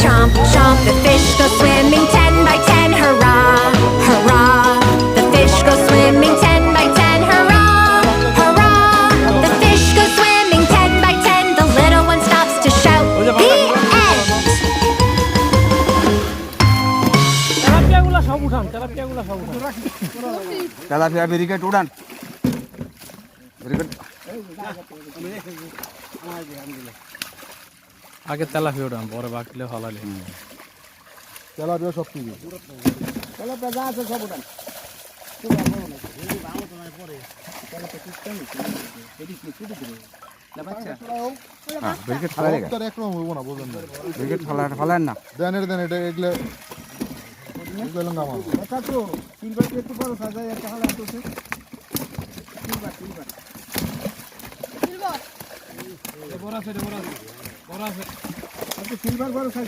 Chomp, chomp, the fish go swimming 10 by 10, hurrah, hurrah. The fish go swimming 10 by 10, hurrah, hurrah. The fish go swimming 10 by 10, the little one stops to shout, the end. তেলাপিয়া barricade উড়ান barricade আগে তেলাপিয়া উড়ান পরে বাকিলে হলালে tilapia সব কিছু tilapia যা আছে সব উঠান ব্যারিকেড ফালাই রেখে একরকম হইব না বুঝলেন না ব্যারিকেড ফালান না দেন এটা এগুলো এগুলো নাম আচ্ছা তো সিলভার একটু বড় সাজায় একটা হালা আছে সিলভার বড় আছে বড় আছে সিলভার বড় সাইজ